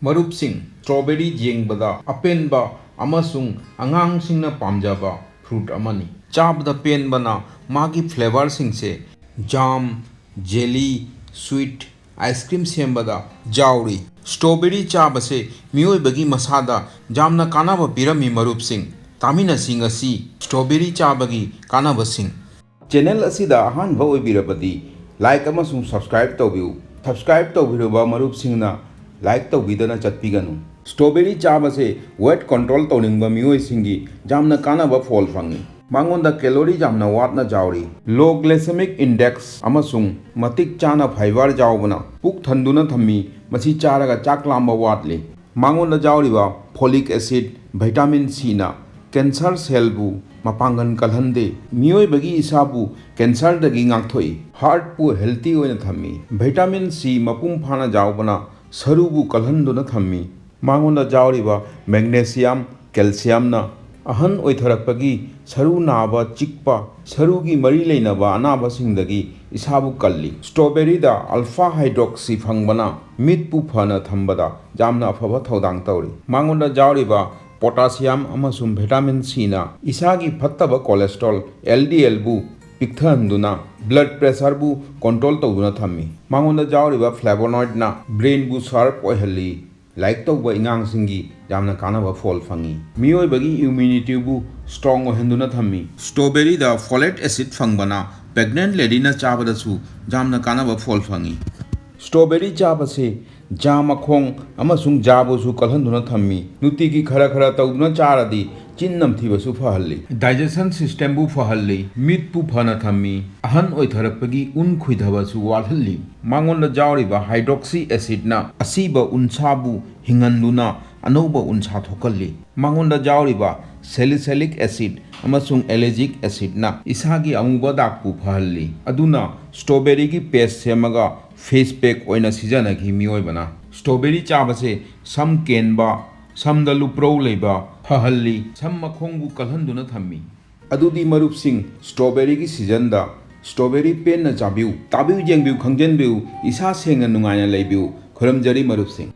ꯃꯔꯨꯞꯁꯤꯡ, ꯁ꯭ꯇ꯭ꯔꯣꯕꯦꯔꯤ ꯌꯦꯡꯕꯗ ꯑꯄꯦꯟꯕ ꯑꯃꯁꯨꯡ ꯑꯉꯥꯡꯁꯤꯡꯅ ꯄꯥꯝꯖꯕ ꯐ꯭ꯔꯨꯠ ꯑꯃꯅꯤ꯫ ꯆꯥꯕꯗ ꯄꯦꯟꯕꯅ ꯃꯥꯒꯤ ꯐ꯭ꯂꯦꯚꯔꯁꯤꯡꯁꯦ ꯖꯥꯝ, ꯖꯦꯂꯤ, ꯁ꯭ꯋꯤꯠ ꯑꯥꯏꯁꯀ꯭ꯔꯤꯝ ꯁꯦꯝꯕꯗ ꯌꯥꯎꯔꯤ꯫ ꯁ꯭ꯇ꯭ꯔꯣꯕꯦꯔꯤ ꯆꯥꯕꯁꯦ ꯃꯤꯑꯣꯏꯕꯒꯤ ꯃꯁꯥꯗ ꯌꯥꯝꯅ ꯀꯥꯟꯅꯕ ꯄꯤꯔꯝꯃꯤ ꯃꯔꯨꯞꯁꯤꯡ꯫ ꯇꯥꯃꯤꯟꯅꯁꯤ ꯉꯁꯤ ꯁ꯭ꯇ꯭ꯔꯣꯕꯦꯔꯤ ꯆꯥꯕꯒꯤ ꯀꯥꯟꯅꯕꯁꯤꯡ꯫ ꯆꯦꯅꯦꯜ ꯑꯁꯤꯗ ꯑꯍꯥꯟꯕ ꯑꯣꯏꯕꯤꯔꯕꯗꯤ ꯂꯥꯏꯛ ꯑꯃꯁꯨꯡ ꯁꯕꯁꯀ꯭ꯔꯥꯏꯕ ꯇꯧꯕꯤꯌꯨ꯫ ꯁꯕꯁꯀ꯭ꯔꯥꯏꯕ ꯇꯧꯕꯤꯔꯕ ꯃꯔꯨꯞꯁꯤꯡꯅ ꯂꯥꯏꯛ ꯇꯧꯕꯤꯗꯅ ꯆꯠꯄꯤꯒꯅꯨ꯫ ꯁ꯭ꯇ꯭ꯔꯣꯕꯦꯔꯤ ꯆꯥꯕꯁꯦ ꯋꯦꯠ ꯀꯟꯇ꯭ꯔꯣꯜ ꯇꯧꯅꯤꯡꯕ ꯃꯤꯑꯣꯏꯁꯤꯡꯒꯤ ꯌꯥꯝꯅ ꯀꯥꯟꯅꯕ ꯐꯣꯜ ꯐꯪꯏ꯫ ꯃꯉꯣꯟꯗ ꯀꯦꯂꯣꯔꯤ ꯌꯥꯝꯅ ꯋꯥꯠꯅ ꯌꯥꯎꯔꯤ꯫ ꯂꯣ ꯒ꯭ꯂꯥꯏꯁꯦꯃꯤꯛ ꯏꯟꯗꯦꯛꯁ ꯑꯃꯁꯨꯡ ꯃꯇꯤꯛ ꯆꯥꯅ ꯐꯥꯏꯕꯔ ꯌꯥꯎꯕꯅ ꯄꯨꯛ ꯊꯟꯗꯨꯅ ꯊꯝꯃꯤ, ꯃꯁꯤ ꯆꯥꯔꯒ ꯆꯥꯛ ꯂꯥꯝꯕ ꯋꯥꯠꯂꯤ꯫ ꯃꯉꯣꯟꯗ ꯌꯥꯎꯔꯤꯕ ꯐꯣꯂꯤꯛ ꯑꯦꯁꯤꯗ, ꯚꯤꯇꯥꯃꯤꯟ ꯁꯤꯅ ꯀꯦꯟꯁꯔ ꯁꯦꯜꯕꯨ ꯃꯄꯥꯡꯒꯜ ꯀꯜꯍꯟꯗꯦ, ꯃꯤꯑꯣꯏꯕꯒꯤ ꯏꯁꯥꯕꯨ ꯀꯦꯟꯁꯔꯗꯒꯤ ꯉꯥꯛꯊꯣꯛꯏ, ꯍꯥꯔꯠꯄꯨ ꯍꯦꯜꯊꯤ ꯑꯣꯏꯅ ꯊꯝꯃꯤ꯫ ꯚꯤꯇꯥꯃꯤꯟ ꯁꯤ ꯃꯄꯨꯡ ꯐꯥꯅ ꯌꯥꯎꯕꯅ ꯁꯔꯨꯕꯨ ꯀꯜꯍꯟꯗꯨꯅ ꯊꯝꯃꯤ꯫ ꯃꯉꯣꯟꯗ ꯌꯥꯎꯔꯤꯕ ꯃꯦꯒꯅꯦꯁꯤꯌꯝ, ꯀꯦꯜꯁꯤꯌꯝꯅ ꯑꯍꯟ ꯑꯣꯏꯊꯔꯛꯄꯒꯤ ꯁꯔꯨ ꯅꯥꯕ, ꯆꯤꯛꯄ, ꯁꯔꯨꯒꯤ ꯃꯔꯤ ꯂꯩꯅꯕ ꯑꯅꯥꯕꯁꯤꯡꯗꯒꯤ ꯏꯁꯥꯕꯨ ꯀꯜꯂꯤ꯫ ꯁ꯭ꯇ꯭ꯔꯣꯕꯦꯔꯤꯗ ꯑꯜꯐꯥ ꯍꯥꯏꯗ꯭ꯔꯣꯛꯁꯤ ꯐꯪꯕꯅ ꯃꯤꯠꯄꯨ ꯐꯅ ꯊꯝꯕꯗ ꯌꯥꯝꯅ ꯑꯐꯕ ꯊꯧꯗꯥꯡ ꯇꯧꯔꯤ꯫ ꯃꯉꯣꯟꯗ ꯌꯥꯎꯔꯤꯕ ꯄꯣꯇꯥꯁꯤꯌꯝ ꯑꯃꯁꯨꯡ ꯚꯤꯇꯥꯃꯤꯟ ꯁꯤꯅ ꯏꯁꯥꯒꯤ ꯐꯠꯇꯕ ꯀꯣꯂꯦꯁꯇ꯭ꯔꯣꯜ (LDL)ꯕꯨ ꯄꯤꯛꯊꯍꯟꯗꯨꯅ ꯕ꯭ꯂꯗ ꯄ꯭ꯔꯦꯁꯔꯕꯨ ꯀꯟꯇ꯭ꯔꯣꯜ ꯇꯧꯗꯨꯅ ꯊꯝꯃꯤ꯫ ꯃꯉꯣꯟꯗ ꯌꯥꯎꯔꯤꯕ ꯐ꯭ꯂꯦꯚꯣꯅꯣꯏꯗꯅ ꯕ꯭ꯔꯦꯟꯕꯨ ꯁꯥꯔꯞ ꯑꯣꯏꯍꯜꯂꯤ, ꯂꯥꯏꯔꯤꯛ ꯇꯧꯕ ꯑꯉꯥꯡꯁꯤꯡꯒꯤ ꯌꯥꯝꯅ ꯀꯥꯟꯅꯕ ꯐꯣꯜ ꯐꯪꯏ꯫ ꯃꯤꯑꯣꯏꯕꯒꯤ ꯏꯝꯃ꯭ꯌꯨꯅꯤꯇꯤꯕꯨ ꯁ꯭ꯇ꯭ꯔꯣꯡ ꯑꯣꯏꯍꯟꯗꯨꯅ ꯊꯝꯃꯤ꯫ ꯁ꯭ꯇ꯭ꯔꯣꯕꯦꯔꯤꯗ ꯐꯣꯂꯦꯠ ꯑꯦꯁꯤꯗ ꯐꯪꯕꯅ ꯄ꯭ꯔꯦꯒꯅꯦꯟꯠ ꯂꯦꯗꯤꯅ ꯆꯥꯕꯗꯁꯨ ꯌꯥꯝꯅ ꯀꯥꯟꯅꯕ ꯐꯣꯜ ꯐꯪꯏ꯫ ꯁ꯭ꯇ꯭ꯔꯣꯕꯦꯔꯤ ꯆꯥꯕꯁꯦ ꯖꯥ ꯃꯈꯣꯡ ꯑꯃꯁꯨꯡ ꯖꯥꯕꯨꯁꯨ ꯀꯜꯍꯟꯗꯨꯅ ꯊꯝꯃꯤ꯫ ꯅꯨꯡꯇꯤꯒꯤ ꯈꯔ ꯈꯔ ꯇꯧꯗꯨꯅ ꯆꯥꯔꯗꯤ ꯆꯤꯟ ꯅꯝꯊꯤꯕꯁꯨ ꯐꯍꯜꯂꯤ, ꯗꯥꯏꯖꯦꯁꯟ ꯁꯤꯁꯇꯦꯝꯕꯨ ꯐꯍꯜꯂꯤ, ꯃꯤꯠꯄꯨ ꯐꯅ ꯊꯝꯃꯤ, ꯑꯍꯟ ꯑꯣꯏꯊꯔꯛꯄꯒꯤ ꯎꯟ ꯈꯨꯏꯊꯕꯁꯨ ꯋꯥꯠꯍꯜꯂꯤ꯫ ꯃꯉꯣꯟꯗ ꯌꯥꯎꯔꯤꯕ ꯍꯥꯏꯗ꯭ꯔꯣꯛꯁꯤ ꯑꯦꯁꯤꯗꯅ ꯑꯁꯤꯕ ꯎꯟꯁꯥꯕꯨ ꯍꯤꯡꯍꯟꯗꯨꯅ ꯑꯅꯧꯕ ꯎꯟꯁꯥ ꯊꯣꯛꯍꯜꯂꯤ꯫ ꯃꯉꯣꯟꯗ ꯌꯥꯎꯔꯤꯕ ꯁꯦꯂꯤꯁꯤꯂꯤꯛ ꯑꯦꯁꯤꯗ ꯑꯃꯁꯨꯡ ꯑꯦꯂꯔꯖꯤꯛ ꯑꯦꯁꯤꯗꯅ ꯏꯁꯥꯒꯤ ꯑꯃꯨꯕ ꯗꯥꯛꯄꯨ ꯐꯍꯜꯂꯤ꯫ ꯑꯗꯨꯅ ꯁ꯭ꯇ꯭ꯔꯣꯕꯦꯔꯤꯒꯤ ꯄꯦꯁ ꯁꯦꯝꯃꯒ ꯐꯦꯁ ꯄꯦꯛ ꯑꯣꯏꯅ ꯁꯤꯖꯤꯟꯅꯈꯤ ꯃꯤꯑꯣꯏꯕꯅ꯫ ꯁ꯭ꯇ꯭ꯔꯣꯕꯦꯔꯤ ꯆꯥꯕꯁꯦ ꯁꯝ ꯀꯦꯟꯕ, ꯁꯝꯗ ꯂꯨꯄꯧ ꯂꯩꯕ ꯐꯍꯜꯂꯤ, ꯁꯝ ꯃꯈꯣꯡꯕꯨ ꯀꯜꯍꯟꯗꯨꯅ ꯊꯝꯃꯤ꯫ ꯑꯗꯨꯗꯤ ꯃꯔꯨꯞꯁꯤꯡ, ꯁ꯭ꯇ꯭ꯔꯣꯕꯦꯔꯤꯒꯤ ꯁꯤꯖꯟꯗ ꯁ꯭ꯇ꯭ꯔꯣꯕꯦꯔꯤ ꯄꯦꯟꯅ ꯆꯥꯕꯤꯌꯨ, ꯇꯥꯕꯤꯌꯨ, ꯌꯦꯡꯕꯤꯌꯨ, ꯈꯪꯖꯤꯟꯕꯤꯌꯨ, ꯏꯁꯥ ꯁꯦꯡꯅ ꯅꯨꯡꯉꯥꯏꯅ ꯂꯩꯕꯤꯌꯨ꯫ ꯈꯨꯔꯨꯝꯖꯔꯤ ꯃꯔꯨꯞꯁꯤꯡ꯫